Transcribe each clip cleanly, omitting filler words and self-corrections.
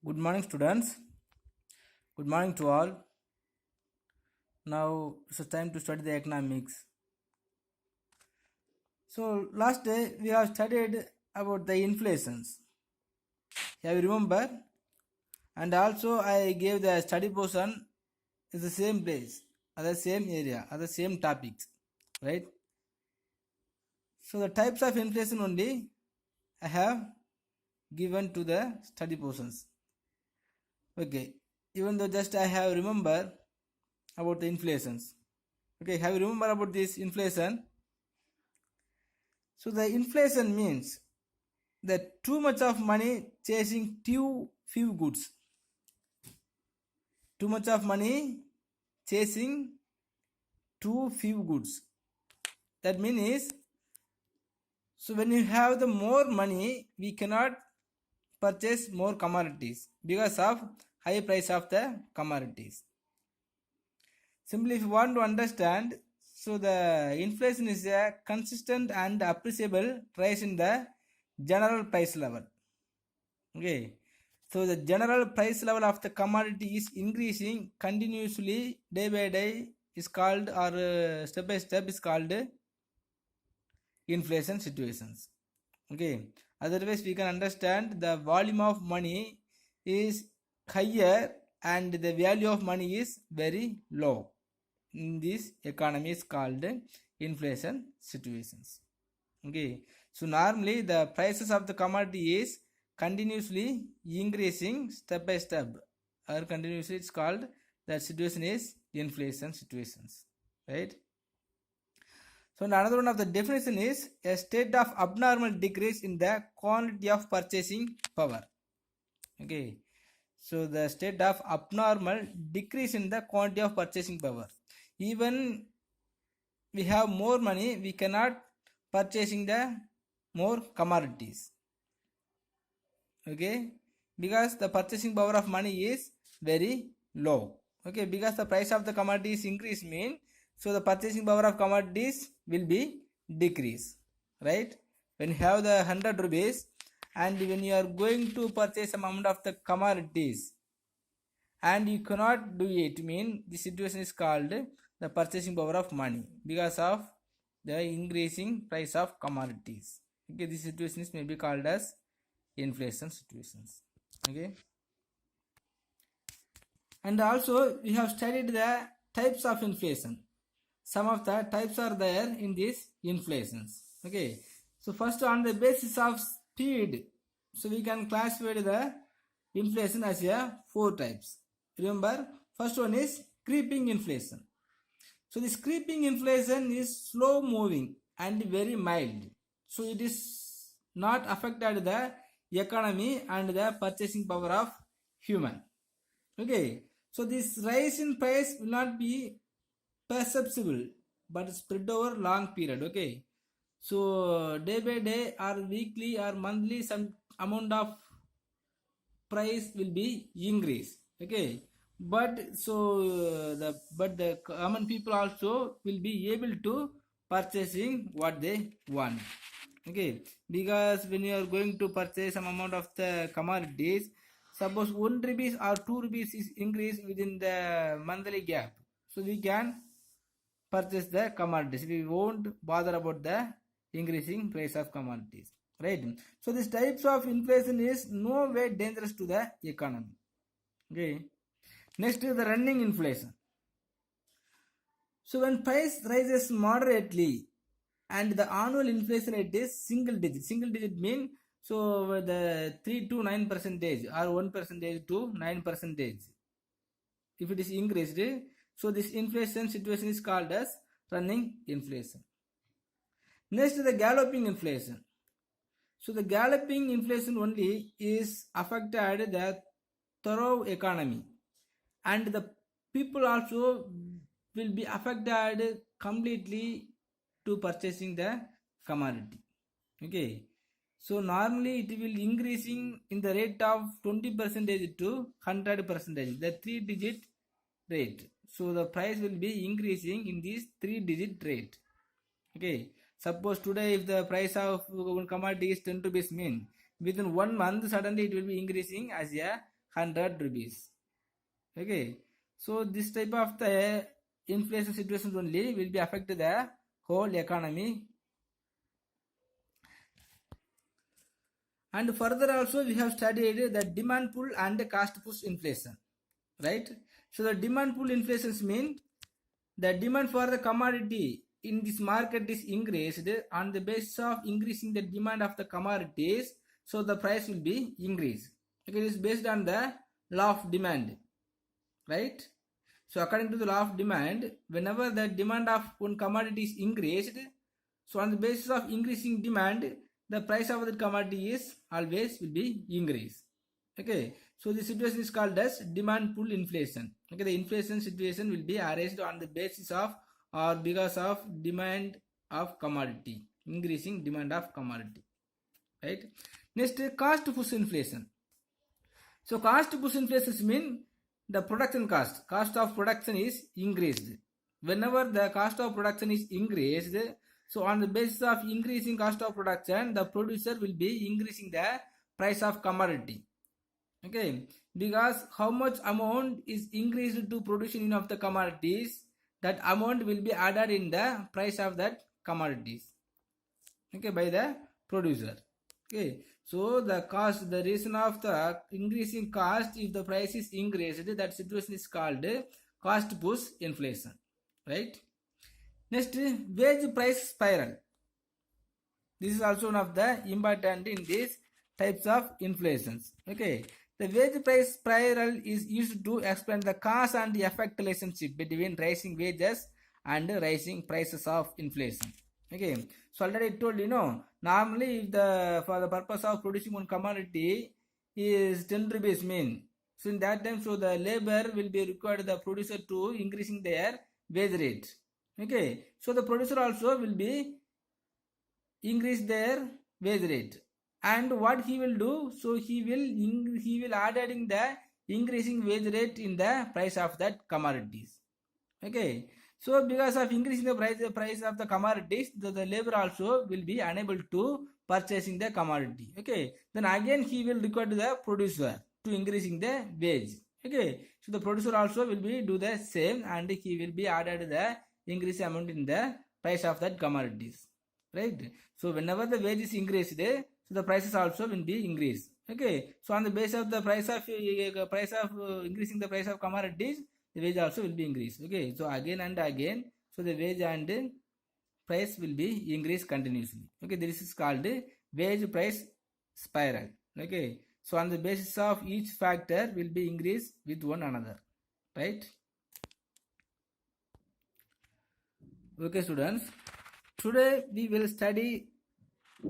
Good morning, students. Good morning to all. Now it's time to study the economics. So last day we have studied about the inflations. Have you remember? And also I gave the study portion is the same place, at the same area, at the same topics, right? So the types of inflation only I have given to the study portions. Okay, even though just I have remember about the inflations. Okay, have you remember about this inflation? So the inflation means that too much of money chasing too few goods. Too much of money chasing too few goods. That means so when you have the more money, we cannot purchase more commodities because of high price of the commodities. Simply if you want to understand, so the inflation is a consistent and appreciable rise in the general price level. Okay, so the general price level of the commodity is increasing continuously day by day is called, or step by step is called inflation situations. Okay, otherwise we can understand the volume of money is higher and the value of money is very low. In this economy is called inflation situations. Okay, so normally the prices of the commodity is continuously increasing step by step, or continuously it's called, that situation is inflation situations, right? So another one of the definition is a state of abnormal decrease in the quantity of purchasing power. Okay, so the state of abnormal decrease in the quantity of purchasing power. Even we have more money, we cannot purchasing the more commodities. Okay, because the purchasing power of money is very low. Okay, because the price of the commodities increase mean, so the purchasing power of commodities will be decrease, right? When you have the 100 rupees and when you are going to purchase some amount of the commodities and you cannot do it, mean the situation is called the purchasing power of money because of the increasing price of commodities. Okay, this situation is maybe called as inflation situations. Okay, and also we have studied the types of inflation. Some of the types are there in these inflations. Okay, so first on the basis of speed, so we can classify the inflation as a 4 types. Remember, first one is creeping inflation. So this creeping inflation is slow moving and very mild, so it is not affected the economy and the purchasing power of human. Okay, so this rise in price will not be perceptible but spread over long period. Okay, so day by day or weekly or monthly some amount of price will be increased. Okay, but so the common people also will be able to purchasing what they want. Okay, because when you are going to purchase some amount of the commodities, suppose 1 rupees or 2 rupees is increased within the monthly gap, so we can purchase the commodities. We won't bother about the increasing price of commodities, right? So these types of inflation is no way dangerous to the economy. Okay, next is the running inflation. So when price rises moderately and the annual inflation rate is single digit mean, so the 3 to 9 percentage or 1 percentage to 9 percentage, if it is increased, so this inflation situation is called as running inflation. Next is the galloping inflation. So the galloping inflation only is affected the thorough economy and the people also will be affected completely to purchasing the commodity. Okay, so normally it will increasing in the rate of 20% to 100%, the 3-digit rate. So the price will be increasing in this 3-digit rate. Okay, suppose today if the price of one commodity is 10 rupees mean, within 1 month suddenly it will be increasing as a 100 rupees. Okay, so this type of the inflation situations only will be affect the whole economy. And further also we have studied the demand pull and the cost push inflation, right? So the demand pull inflations mean the demand for the commodity in this market is increased on the basis of increasing the demand of the commodities, so the price will be increased. Okay, it is based on the law of demand, right? So according to the law of demand, whenever the demand of one commodity is increased, so on the basis of increasing demand, the price of the commodity is always will be increased. Okay, so the situation is called as demand pull inflation. Okay, the inflation situation will be arised on the basis of or because of demand of commodity, increasing demand of commodity, right? Next, cost push inflation. So cost push inflation mean the production cost of production is increased. Whenever the cost of production is increased, so on the basis of increasing cost of production, the producer will be increasing the price of commodity. Okay, because how much amount is increased to production of the commodities, that amount will be added in the price of that commodities. Okay, by the producer. Okay, so the cost, the reason of the increasing cost, if the price is increased, that situation is called cost push inflation, right? Next, wage price spiral. This is also one of the important in these types of inflations. Okay, the wage price spiral is used to explain the cause and the effect relationship between rising wages and rising prices of inflation. Okay, so already I told normally if the for the purpose of producing one commodity is 10 rupees mean, so in that time, so the labor will be required the producer to increasing their wage rate. Okay, so the producer also will be increase their wage rate, and what he will do, so he will adding the increasing wage rate in the price of that commodities. Okay, so because of increasing the price of the commodities, the labor also will be unable to purchasing the commodity. Okay, then again he will require the producer to increasing the wage. Okay, so the producer also will be do the same, and he will be added the increase amount in the price of that commodities, right? So whenever the wage is increased, so the prices also will be increased. Okay, so on the basis of the price of increasing the price of commodities, the wage also will be increased. Okay, so again and again, so the wage and price will be increased continuously. Okay, this is called wage price spiral. Okay, so on the basis of each factor will be increased with one another, right? Okay, students, today we will study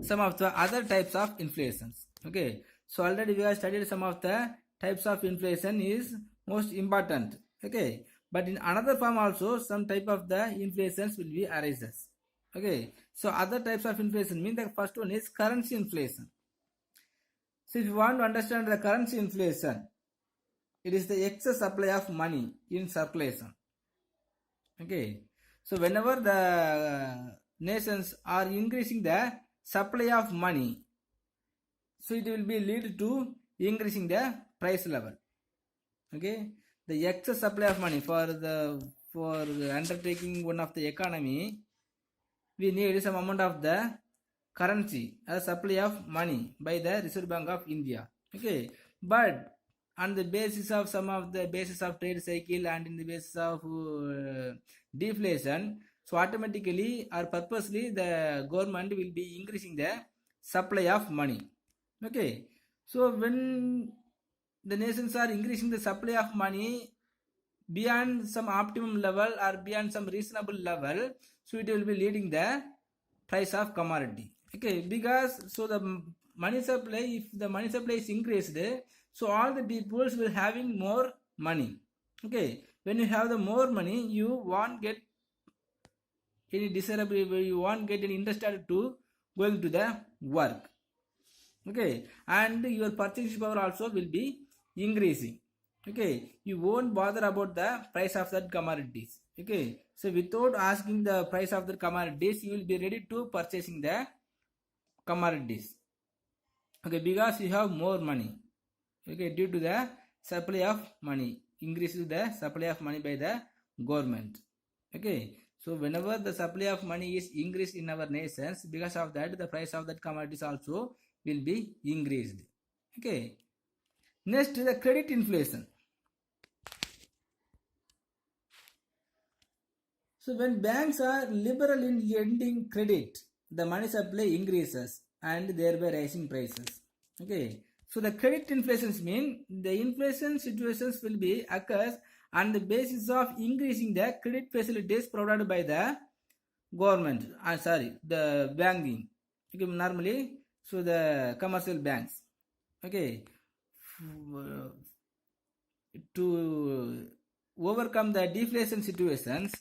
some of the other types of inflations. Okay, so already we have studied some of the types of inflation is most important. Okay, but in another form also some type of the inflations will be arises. Okay, so other types of inflation mean the first one is currency inflation. So if you want to understand the currency inflation, it is the excess supply of money in circulation. Okay, so whenever the nations are increasing the supply of money, so it will be lead to increasing the price level. Okay, the excess supply of money for undertaking one of the economy, we need some amount of the currency as supply of money by the Reserve Bank of India. Okay, but on the basis of some of the basis of trade cycle and in the basis of deflation, so automatically or purposely the government will be increasing the supply of money. Okay, so when the nations are increasing the supply of money beyond some optimum level or beyond some reasonable level, so it will be leading the price of commodity. Okay, because so the money supply, if the money supply is increased, so all the people will having more money. Okay, when you have the more money, you won't get any desirable, you won't get any interested to going to the work. Okay, and your purchasing power also will be increasing. Okay, you won't bother about the price of that commodities. Okay, so without asking the price of the commodities, you will be ready to purchasing the commodities. Okay, because you have more money. Okay, due to the supply of money, increases the supply of money by the government. Okay, so whenever the supply of money is increased in our nations, because of that the price of that commodities also will be increased. Okay, next the credit inflation. So when banks are liberal in lending credit, the money supply increases and thereby rising prices. Okay, so the credit inflations mean the inflation situations will be occurs on the basis of increasing the credit facilities provided by the government. The banking. Okay, normally, so the commercial banks. Okay, to overcome the deflation situations,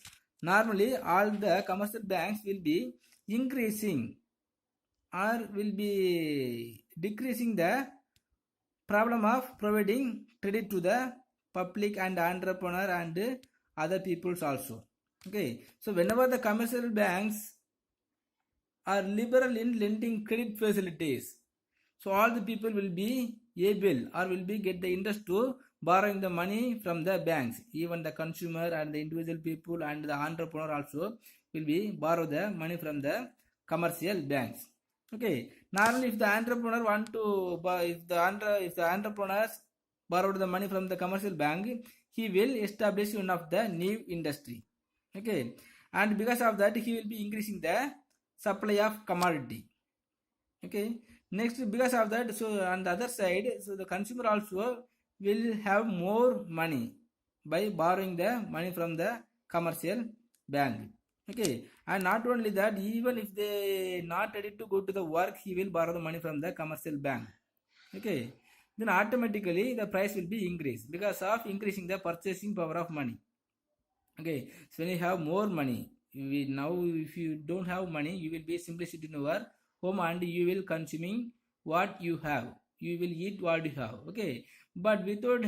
normally all the commercial banks will be increasing or will be decreasing the problem of providing credit to the public and entrepreneur and other peoples also. Okay, so whenever the commercial banks are liberal in lending credit facilities, so all the people will be able or will be get the interest to borrowing the money from the banks. Even the consumer and the individual people and the entrepreneur also will be borrow the money from the commercial banks. Okay, normally if the entrepreneur want to buy, if the entrepreneurs borrowed the money from the commercial bank, he will establish one of the new industry. Okay, and because of that he will be increasing the supply of commodity. Okay, next because of that, so on the other side, so the consumer also will have more money by borrowing the money from the commercial bank. Okay, and not only that, even if they not ready to go to the work, he will borrow the money from the commercial bank. Okay, then automatically the price will be increased because of increasing the purchasing power of money. Okay, so when you have more money, now if you don't have money, you will be simply sitting in your home and you will consuming what you have, you will eat what you have. Okay, but without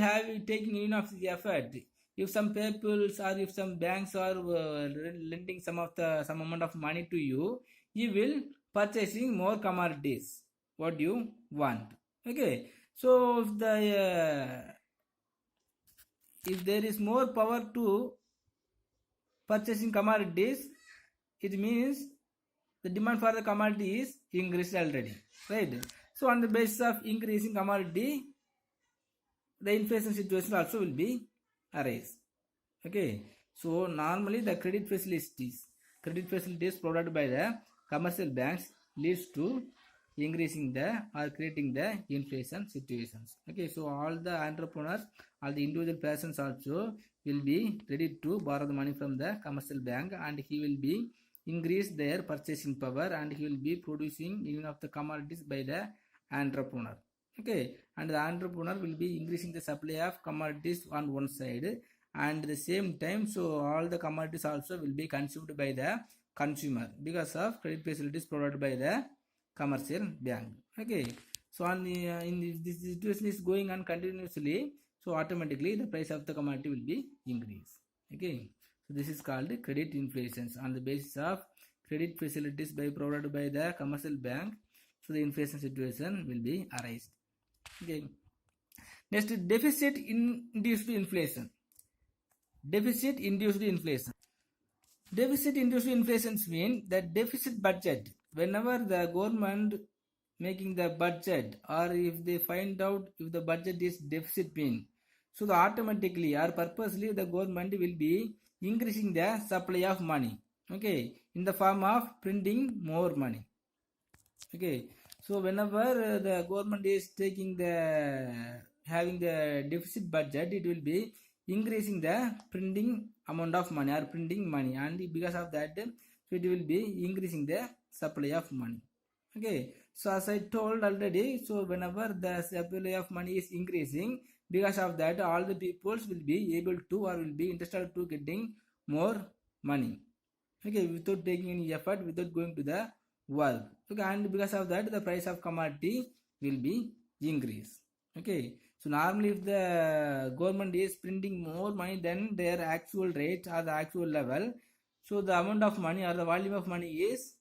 taking enough effort, if some people or if some banks are lending some amount of money to you, you will purchasing more commodities what you want. Okay, so if there is more power to purchasing commodities, it means the demand for the commodity is increased already, right? So on the basis of increasing commodity, the inflation situation also will be arise. Okay, so normally the credit facilities provided by the commercial banks leads to increasing the or creating the inflation situations. Okay, so all the entrepreneurs, all the individual persons also will be ready to borrow the money from the commercial bank, and he will be increase their purchasing power and he will be producing even of the commodities by the entrepreneur. Okay, and the entrepreneur will be increasing the supply of commodities on one side, and at the same time, so all the commodities also will be consumed by the consumer because of credit facilities provided by the commercial bank. Okay, so on the this situation is going on continuously, so automatically the price of the commodity will be increased. Okay, so this is called credit inflations on the basis of credit facilities provided by the commercial bank. So the inflation situation will be arised. Okay, next, deficit induced inflation. Deficit induced inflation. Deficit induced inflations mean that deficit budget. Whenever the government making the budget, or if they find out if the budget is deficit mean, so the automatically or purposely the government will be increasing the supply of money. Okay, in the form of printing more money. Okay, so whenever the government is taking the having the deficit budget, it will be increasing the printing amount of money or printing money, and because of that, so it will be increasing the supply of money. Okay, so as I told already, so whenever the supply of money is increasing, because of that all the peoples will be able to or will be interested to getting more money. Okay, without taking any effort, without going to the work. Okay, and because of that the price of commodity will be increased. Okay, so normally if the government is printing more money than their actual rate or the actual level, so the amount of money or the volume of money is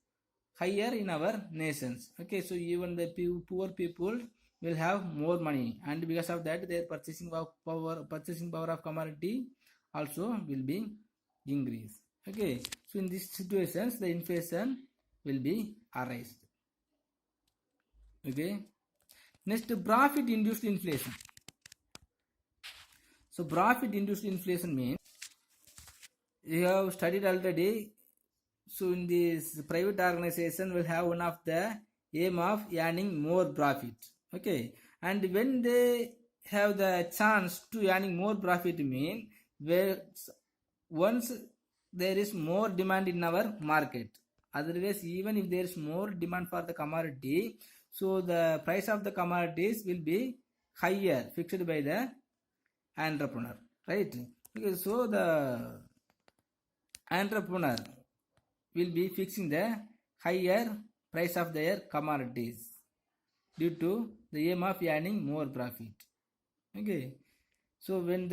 higher in our nations. Okay, so even the poor people will have more money, and because of that their purchasing power of commodity also will be increased. Okay, so in these situations the inflation will be arised. Okay, next, profit induced inflation. So profit induced inflation means you have studied already. So in this private organization will have one of the aim of earning more profit. Okay, and when they have the chance to earning more profit mean where once there is more demand in our market, otherwise even if there is more demand for the commodity, so the price of the commodities will be higher fixed by the entrepreneur, right? Okay, so the entrepreneur will be fixing the higher price of their commodities due to the aim of earning more profit. Okay, so when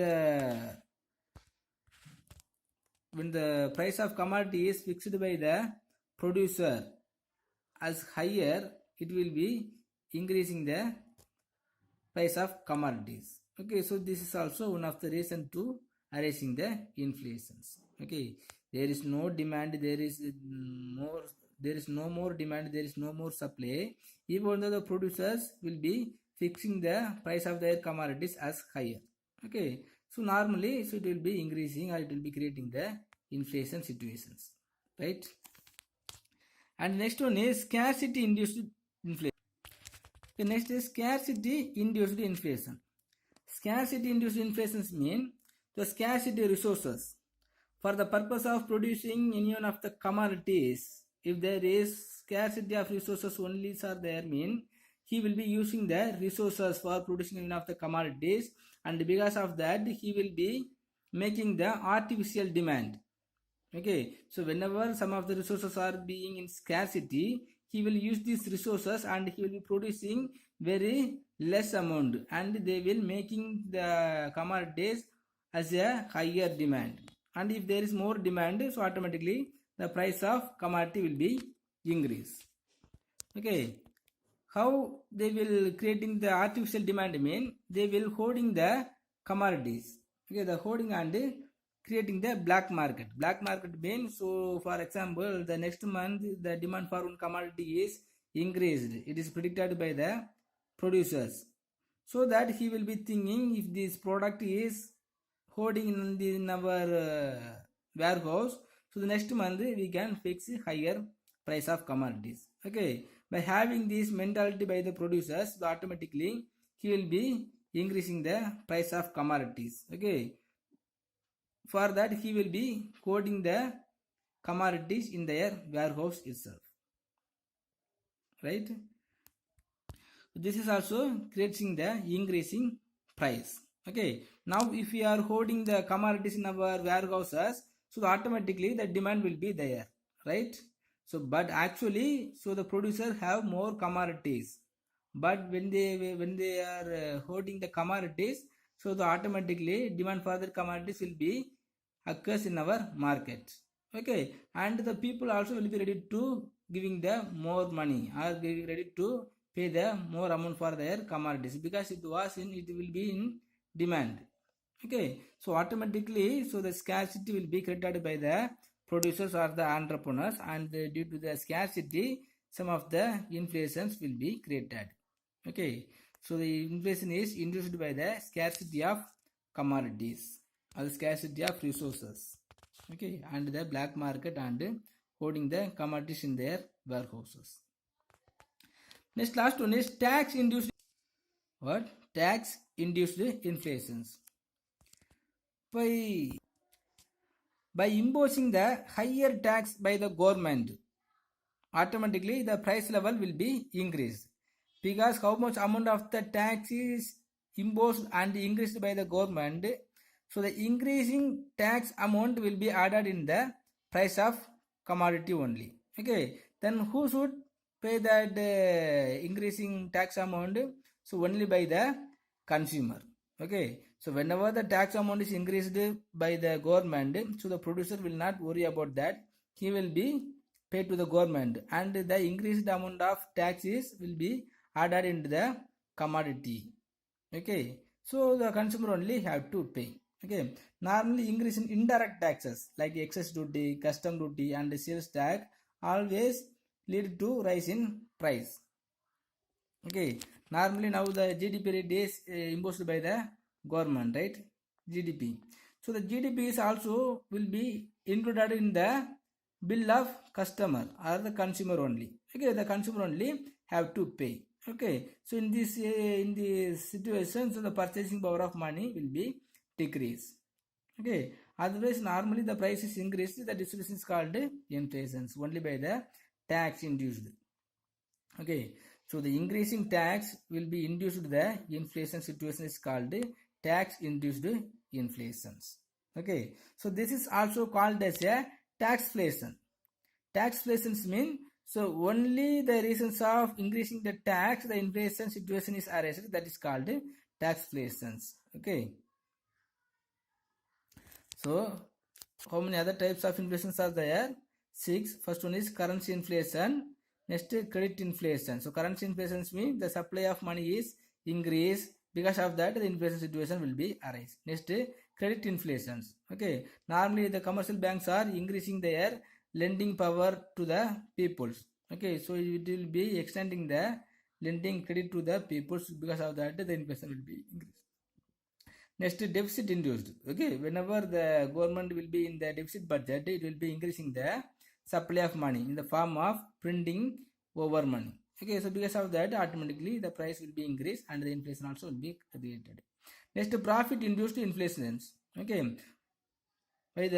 the price of commodity is fixed by the producer as higher, it will be increasing the price of commodities. Okay, so this is also one of the reason to arising the inflations. Okay, there is no demand, there is no more demand, there is no more supply, even though the producers will be fixing the price of their commodities as higher. Okay, so normally so it will be increasing or it will be creating the inflation situations, right? And next one is scarcity induced inflation. The next is scarcity induced inflation. Scarcity induced inflations mean the scarcity resources for the purpose of producing any one of the commodities. If there is scarcity of resources only are there mean he will be using the resources for producing any of the commodities, and because of that he will be making the artificial demand. Okay, so whenever some of the resources are being in scarcity, he will use these resources and he will be producing very less amount, and they will making the commodities as a higher demand. And if there is more demand, so automatically the price of commodity will be increased. Okay, how they will creating the artificial demand mean they will hoarding the commodities. Okay, the hoarding and creating the black market. Black market means, so for example, the next month the demand for one commodity is increased. It is predicted by the producers, so that he will be thinking if this product is hoarding in our warehouse, so the next month we can fix higher price of commodities. Okay, by having this mentality by the producers, so automatically he will be increasing the price of commodities. Okay, for that he will be hoarding the commodities in their warehouse itself, right? This is also creating the increasing price. Okay, now if we are holding the commodities in our warehouses, so automatically the demand will be there, right? So but actually, so the producer have more commodities, but when they are holding the commodities, so the automatically demand for the commodities will be occurs in our market. Okay, and the people also will be ready to giving the more money or be ready to pay the more amount for their commodities because it will be in demand. Okay, so automatically so the scarcity will be created by the producers or the entrepreneurs, and due to the scarcity some of the inflations will be created. Okay, so the inflation is induced by the scarcity of commodities or the scarcity of resources. Okay, and the black market and holding the commodities in their warehouses. Next, last one is tax induced. What? Tax induced inflations. By imposing the higher tax by the government, automatically the price level will be increased, because how much amount of the tax is imposed and increased by the government, so the increasing tax amount will be added in the price of commodity only. Okay, then who should pay that increasing tax amount? So only by the consumer. Okay, so whenever the tax amount is increased by the government, so the producer will not worry about that. He will be paid to the government, and the increased amount of taxes will be added into the commodity. Okay, so the consumer only have to pay. Okay, normally increase in indirect taxes like excess duty, custom duty, and sales tax always lead to rise in price. Okay, normally now the GDP rate is imposed by the government, right? GDP. So the GDP is also will be included in the bill of customer or the consumer only. Okay, the consumer only have to pay. Okay, so in this situation, so the purchasing power of money will be decreased. Okay, otherwise normally the price is increased. The distribution is called inflation only by the tax induced. Okay, so the increasing tax will be induced the inflation situation is called tax induced inflations. Okay, so this is also called as a taxflation. Taxflations mean so only the reasons of increasing the tax, the inflation situation is arrested. That is called taxflations. Okay. So how many other types of inflations are there? 6. First one is currency inflation. Next, credit inflation. So currency inflation means the supply of money is increased. Because of that, the inflation situation will be arise. Next, credit inflations. Okay. Normally, the commercial banks are increasing their lending power to the peoples. Okay. So it will be extending the lending credit to the peoples. Because of that, the inflation will be increased. Next, deficit induced. Okay, whenever the government will be in the deficit budget, it will be increasing the supply of money in the form of printing over money. Okay, so because of that, automatically the price will be increased and the inflation also will be created. Next, profit induced inflations. Okay, by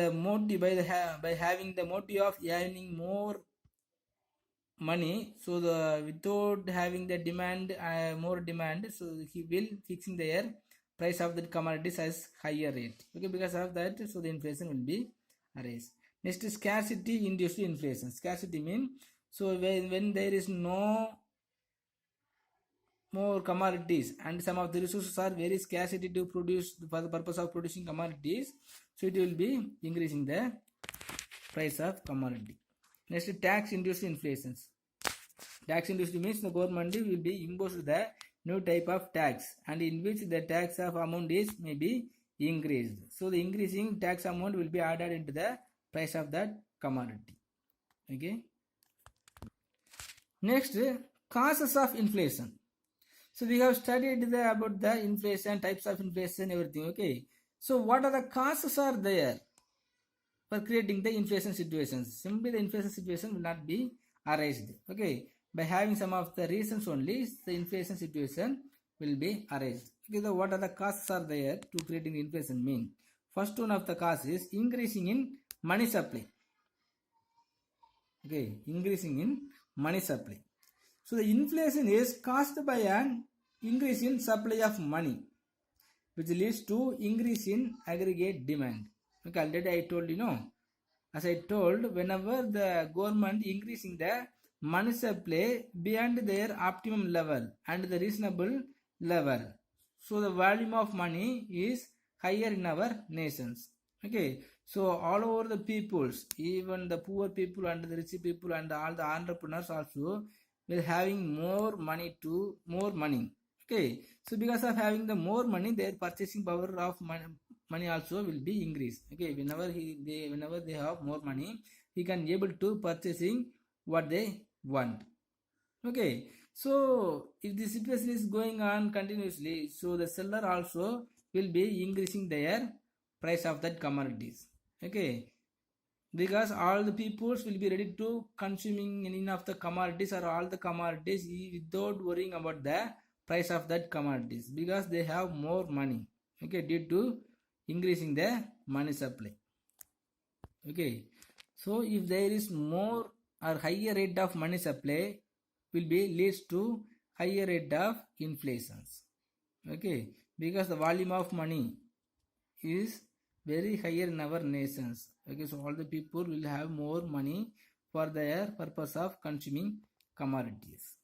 having the motive of earning more money, so the without having the demand, more demand, so he will fixing their price of the commodities as higher rate. Okay, because of that, so the inflation will be arise. Next is scarcity induced inflation. Scarcity mean so when there is no more commodities and some of the resources are very scarcity to produce for the purpose of producing commodities, so it will be increasing the price of commodity. Next, tax induced inflations. Tax induced means the government will be imposed the new type of tax and in which the tax of amount is may be increased. So the increasing tax amount will be added into the price of that commodity. Okay. Next, causes of inflation. So we have studied about the inflation, types of inflation, everything. Okay. So what are the causes are there for creating the inflation situations? Simply the inflation situation will not be arised. Okay. By having some of the reasons only, the inflation situation will be arised. Okay, so what are the causes are there to creating inflation mean? First one of the cause is increasing in money supply. Okay, increasing in money supply. So the inflation is caused by an increase in supply of money, which leads to increase in aggregate demand. Okay, already I told you know. As I told, whenever the government increasing the money supply beyond their optimum level and the reasonable level, so the volume of money is higher in our nations. Okay, so all over the peoples, even the poor people and the rich people and all the entrepreneurs also will having more money. Okay, so because of having the more money, their purchasing power of money also will be increased. Okay, whenever they have more money, he can able to purchasing what they want. Okay, so if the situation is going on continuously, so the seller also will be increasing their price of that commodities. Okay, because all the peoples will be ready to consuming enough the commodities or all the commodities without worrying about the price of that commodities because they have more money. Okay, due to increasing the money supply. Okay, so if there is more or higher rate of money supply will be leads to higher rate of inflations. Okay, because the volume of money is very higher in our nations. Okay, so all the people will have more money for their purpose of consuming commodities.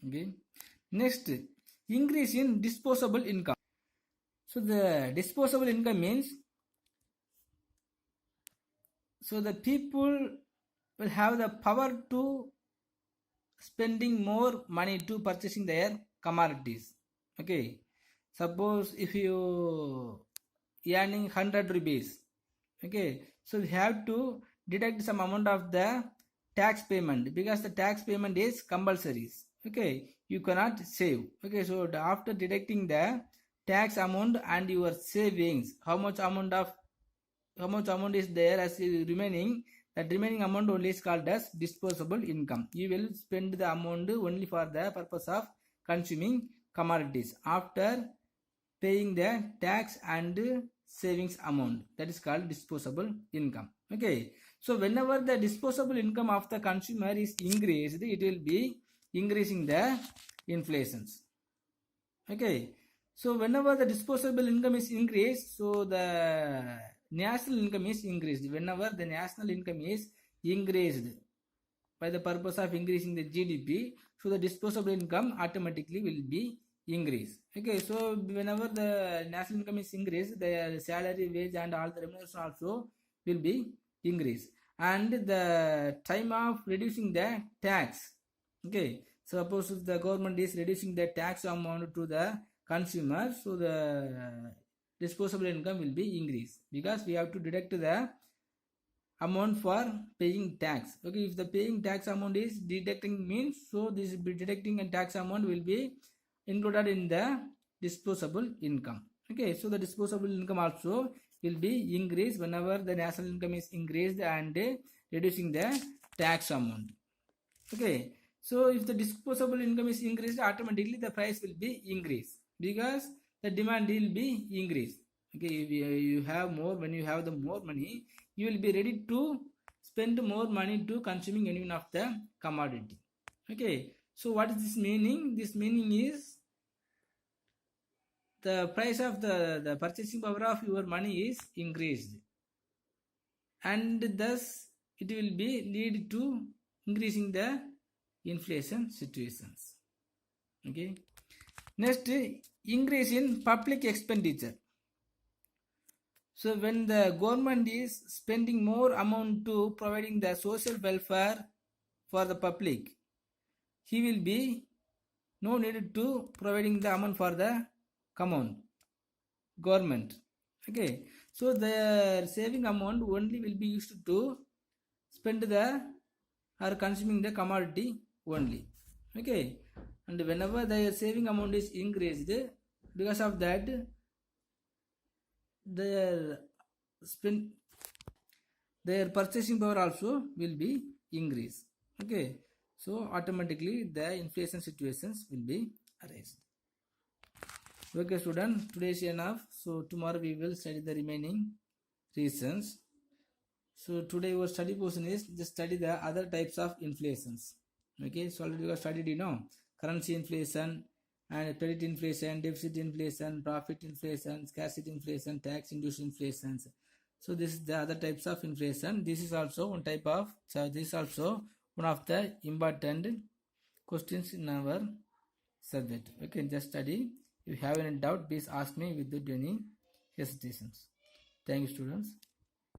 Okay, next, increase in disposable income. So the disposable income means so the people will have the power to spending more money to purchasing their commodities. Okay, suppose if you earning 100 rupees, okay, so you have to deduct some amount of the tax payment, because the tax payment is compulsory. Okay, you cannot save. Okay, so after deducting the tax amount and your savings, how much amount is there as remaining, that remaining amount only is called as disposable income. You will spend the amount only for the purpose of consuming commodities after paying the tax and savings amount. That is called disposable income. Okay, so whenever the disposable income of the consumer is increased, it will be increasing the inflations. Okay, so whenever the disposable income is increased, so the national income is increased. Whenever the national income is increased by the purpose of increasing the GDP, so the disposable income automatically will be increased. Okay, so whenever the national income is increased, the salary, wage and all the remuneration also will be increased. And the time of reducing the tax. Okay, so suppose if the government is reducing the tax amount to the consumer, so the disposable income will be increased, because we have to deduct the amount for paying tax. Okay, if the paying tax amount is deducting means, so this deducting and tax amount will be included in the disposable income. Okay, so the disposable income also will be increased whenever the national income is increased and reducing the tax amount. Okay, so if the disposable income is increased, automatically the price will be increased, because the demand will be increased. Okay, if you have more, when you have the more money, you will be ready to spend more money to consuming any one of the commodity. Okay, so what is this meaning? This meaning is the price of the purchasing power of your money is increased, and thus it will be lead to increasing the inflation situations. Okay, next, increase in public expenditure. So when the government is spending more amount to providing the social welfare for the public, he will be no need to providing the amount for the government. Okay, so the saving amount only will be used to spend the or consuming the commodity only. Okay, and whenever the saving amount is increased, because of that their purchasing power also will be increased. Okay, so automatically the inflation situations will be arised. Okay student, today is enough. So tomorrow we will study the remaining reasons. So today our study portion is just study the other types of inflations. Okay, so already we have studied, currency inflation and credit inflation, deficit inflation, profit inflation, scarcity inflation, tax induced inflations. So this is the other types of inflation. This is also one type of, so this is also one of the important questions in our subject. Okay, just study. If you have any doubt, please ask me without any hesitations. Thank you students.